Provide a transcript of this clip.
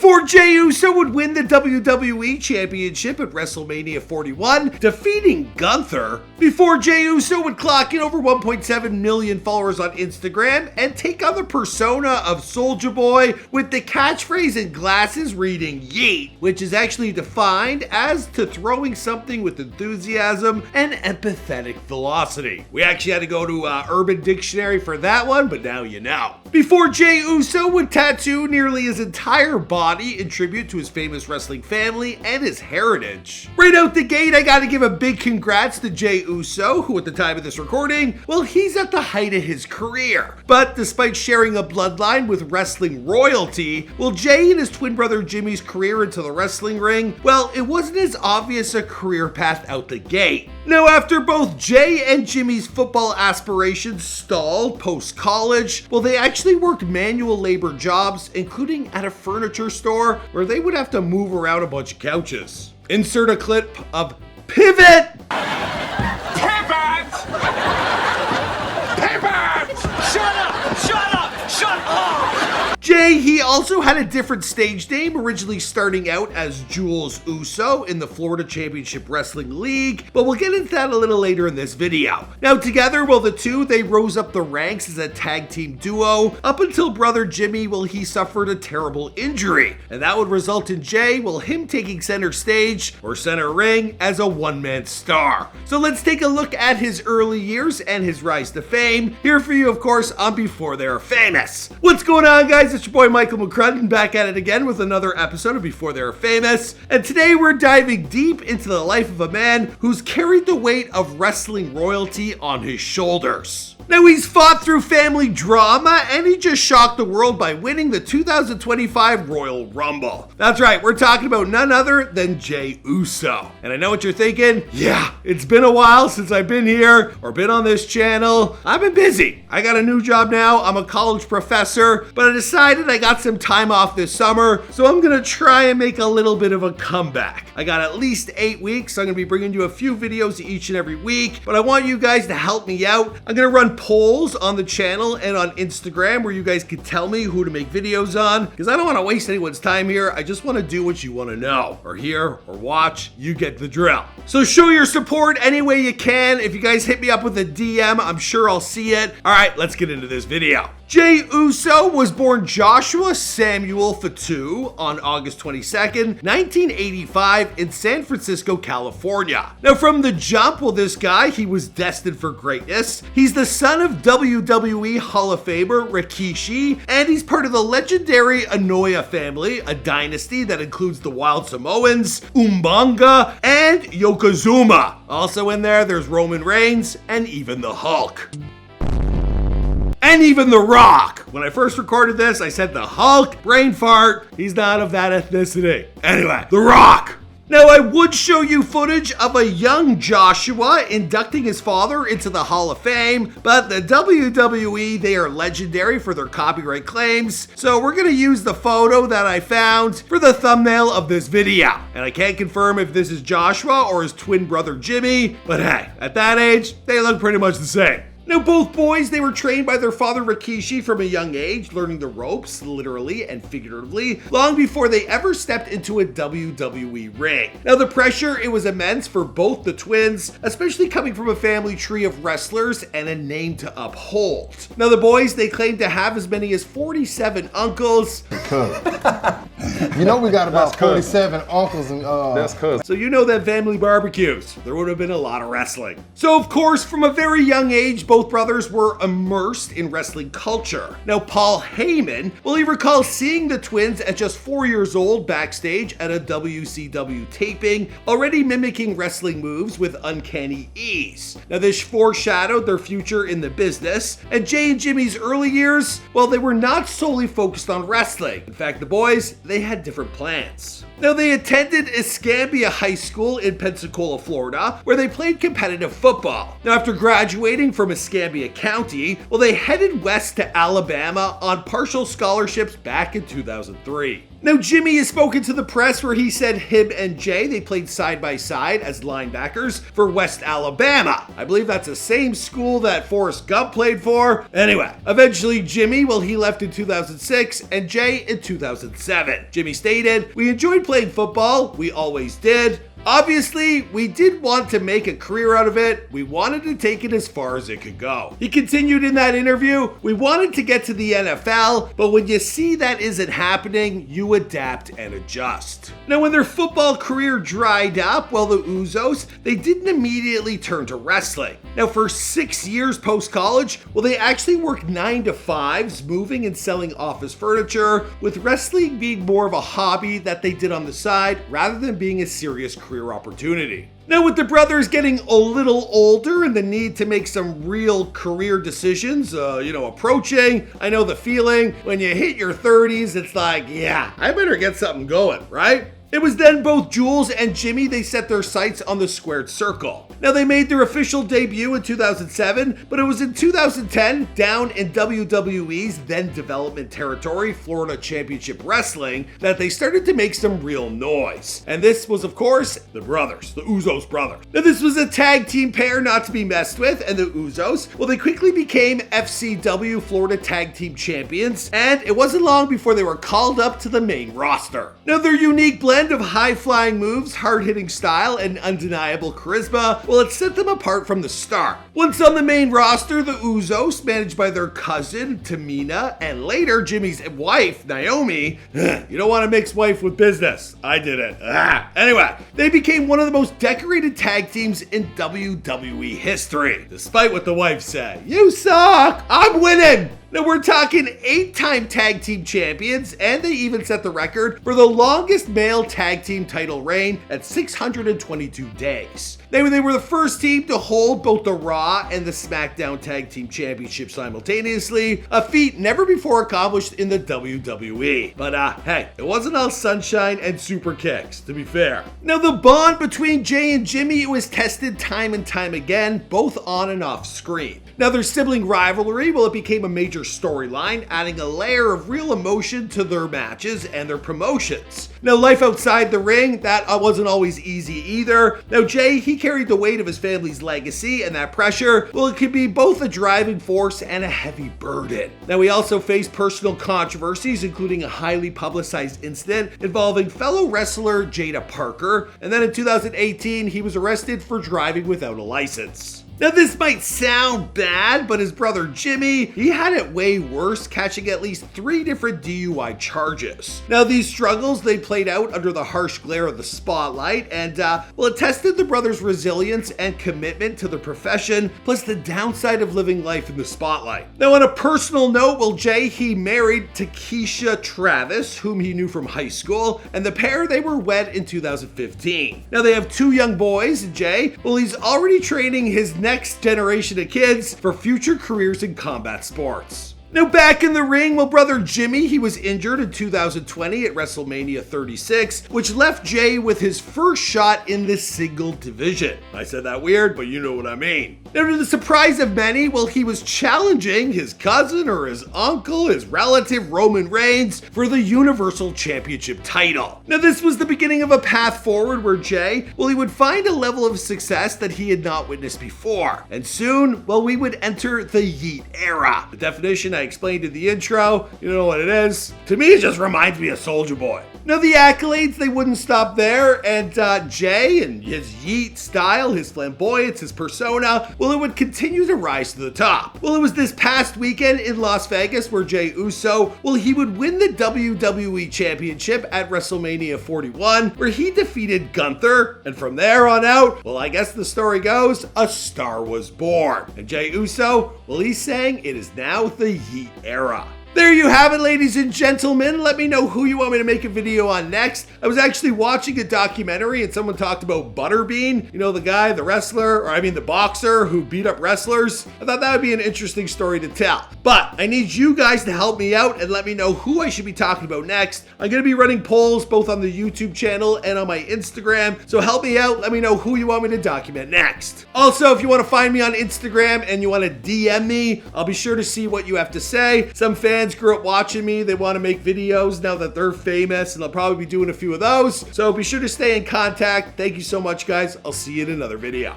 before Jey Uso would win the WWE Championship at WrestleMania 41, defeating Gunther, before Jey Uso would clock in over 1.7 million followers on Instagram and take on the persona of Soulja Boy with the catchphrase and glasses reading yeet, which is actually defined as to throwing something with enthusiasm and empathetic velocity. We actually had to go to Urban Dictionary for that one, but now you know. Before Jey Uso would tattoo nearly his entire body in tribute to his famous wrestling family and his heritage. Right out the gate, I gotta give a big congrats to Jey Uso, who at the time of this recording, well, he's at the height of his career. But despite sharing a bloodline with wrestling royalty, well, Jey and his twin brother Jimmy's career into the wrestling ring, well, it wasn't as obvious a career path out the gate. Now, after both Jey and Jimmy's football aspirations stalled post-college, well, they actually worked manual labor jobs, including at a furniture store where they would have to move around a bunch of couches. Insert a clip of Pivot! Pivot! Pivot! Shut up! Shut up! Shut up! Jey, he also had a different stage name, originally starting out as Jules Uso in the Florida Championship Wrestling League, but we'll get into that a little later in this video. Now together, well, the two, they rose up the ranks as a tag team duo, up until brother Jimmy, well, he suffered a terrible injury, and that would result in Jey, well, him taking center stage, or center ring, as a one-man star. So let's take a look at his early years and his rise to fame, here for you, of course, on Before They're Famous. What's going on, guys? It's your boy Michael McCrudden back at it again with another episode of Before They're Famous, and today we're diving deep into the life of a man who's carried the weight of wrestling royalty on his shoulders. Now, he's fought through family drama, and he just shocked the world by winning the 2025 Royal Rumble. That's right, we're talking about none other than Jey Uso. And I know what you're thinking, yeah, it's been a while since I've been here or been on this channel. I've been busy. I got a new job now, I'm a college professor, but I decided I got some time off this summer, so I'm gonna try and make a little bit of a comeback. I got at least 8 weeks, so I'm gonna be bringing you a few videos each and every week, but I want you guys to help me out. I'm gonna run polls on the channel and on Instagram where you guys can tell me who to make videos on, because I don't want to waste anyone's time here. I just want to do what you want to know or hear or watch. You get the drill. So show your support any way you can. If you guys hit me up with a DM, I'm sure I'll see it. All right, let's get into this video. Jey Uso was born Joshua Samuel Fatu on August 22nd, 1985 in San Francisco, California. Now from the jump, well, this guy, he was destined for greatness. He's the son of WWE Hall of Famer Rikishi, and he's part of the legendary Anoa'i family, a dynasty that includes the Wild Samoans, Umaga, and Yokozuna. Also in there, there's Roman Reigns, and even the Hulk. And even The Rock. When I first recorded this, I said the Hulk, brain fart, he's not of that ethnicity. Anyway, The Rock. Now, I would show you footage of a young Joshua inducting his father into the Hall of Fame, but the WWE, they are legendary for their copyright claims, so we're gonna use the photo that I found for the thumbnail of this video. And I can't confirm if this is Joshua or his twin brother Jimmy, but hey, at that age, they look pretty much the same. Now, both boys, they were trained by their father Rikishi from a young age, learning the ropes, literally and figuratively, long before they ever stepped into a WWE ring. Now, the pressure, it was immense for both the twins, especially coming from a family tree of wrestlers and a name to uphold. Now, the boys, they claimed to have as many as 47 uncles. You know we got about 47 uncles and That's cousins. So you know that family barbecues, there would have been a lot of wrestling. So of course, from a very young age, both brothers were immersed in wrestling culture. Now Paul Heyman, well, he recalls seeing the twins at just 4 years old backstage at a WCW taping, already mimicking wrestling moves with uncanny ease. Now this foreshadowed their future in the business, and Jey and Jimmy's early years, well, they were not solely focused on wrestling. In fact, the boys, they had different plans. Now, they attended Escambia High School in Pensacola, Florida, where they played competitive football. Now, after graduating from Escambia County, well, they headed west to Alabama on partial scholarships back in 2003. Now, Jimmy has spoken to the press where he said him and Jey, they played side by side as linebackers for West Alabama. I believe that's the same school that Forrest Gump played for. Anyway, eventually Jimmy, well, he left in 2006 and Jey in 2007. Jimmy stated, "We enjoyed playing football. We always did. Obviously, we did want to make a career out of it. We wanted to take it as far as it could go." He continued in that interview, "We wanted to get to the NFL, but when you see that isn't happening, you adapt and adjust." Now, when their football career dried up, well, the Usos, they didn't immediately turn to wrestling. Now, for 6 years post-college, well, they actually worked 9 to 5s, moving and selling office furniture, with wrestling being more of a hobby that they did on the side rather than being a serious career opportunity. Now, with the brothers getting a little older and the need to make some real career decisions, approaching, I know the feeling. When you hit your 30s, it's like, yeah, I better get something going, right? It was then both Jules and Jimmy, they set their sights on the squared circle. Now, they made their official debut in 2007, but it was in 2010, down in WWE's then development territory, Florida Championship Wrestling, that they started to make some real noise. And this was, of course, the brothers, the Usos brothers. Now, this was a tag team pair not to be messed with, and the Usos, well, they quickly became FCW Florida Tag Team Champions, and it wasn't long before they were called up to the main roster. Now, their unique blend of high-flying moves, hard-hitting style, and undeniable charisma, well, it set them apart from the start. Once on the main roster, the Usos, managed by their cousin, Tamina, and later Jimmy's wife, Naomi, you don't want to mix wife with business. I did it. Anyway, they became one of the most decorated tag teams in WWE history, despite what the wife said. "You suck! I'm winning!" Now, we're talking 8-time tag team champions, and they even set the record for the longest male tag team title reign at 622 days. They were the first team to hold both the Raw and the SmackDown Tag Team Championship simultaneously, a feat never before accomplished in the WWE. But hey, it wasn't all sunshine and super kicks, to be fair. Now, the bond between Jey and Jimmy was tested time and time again, both on and off screen. Now, their sibling rivalry, well, it became a major storyline, adding a layer of real emotion to their matches and their promotions. Now, life outside the ring, that wasn't always easy either. Now, Jey, he carried the weight of his family's legacy, and that pressure, well, it could be both a driving force and a heavy burden. Now, he also faced personal controversies, including a highly publicized incident involving fellow wrestler Jada Parker, and then in 2018, he was arrested for driving without a license. Now, this might sound bad, but his brother Jimmy, he had it way worse, catching at least 3 different DUI charges. Now, these struggles, they played out under the harsh glare of the spotlight, and it tested the brothers' resilience and commitment to the profession, plus the downside of living life in the spotlight. Now, on a personal note, well, Jey, he married Takesha Travis, whom he knew from high school, and the pair, they were wed in 2015. Now, they have 2 young boys, and Jey, well, he's already training his next generation of kids for future careers in combat sports. Now, back in the ring, well, brother Jimmy, he was injured in 2020 at WrestleMania 36, which left Jey with his first shot in the single division. I said that weird, but you know what I mean. Now, to the surprise of many, well, he was challenging his cousin or his uncle, his relative, Roman Reigns, for the Universal Championship title. Now, this was the beginning of a path forward where Jey, well, he would find a level of success that he had not witnessed before. And soon, well, we would enter the Yeet era. The definition I explained in the intro, you know what it is. To me, it just reminds me of Soulja Boy. Now, the accolades, they wouldn't stop there, and Jey and his Yeet style, his flamboyance, his persona, well, it would continue to rise to the top. Well, it was this past weekend in Las Vegas where Jey Uso, well, he would win the WWE Championship at WrestleMania 41, where he defeated Gunther, and from there on out, well, I guess the story goes, a star was born. And Jey Uso, well, he's saying it is now the Yeet era. There you have it, ladies and gentlemen. Let me know who you want me to make a video on next. I was actually watching a documentary and someone talked about Butterbean. You know, the guy, the wrestler, or I mean the boxer who beat up wrestlers. I thought that would be an interesting story to tell. But I need you guys to help me out and let me know who I should be talking about next. I'm going to be running polls both on the YouTube channel and on my Instagram. So help me out. Let me know who you want me to document next. Also, if you want to find me on Instagram and you want to DM me, I'll be sure to see what you have to say. Some fans fans grew up watching me. They want to make videos now that they're famous, and I'll probably be doing a few of those. So be sure to stay in contact. Thank you so much, guys. I'll see you in another video.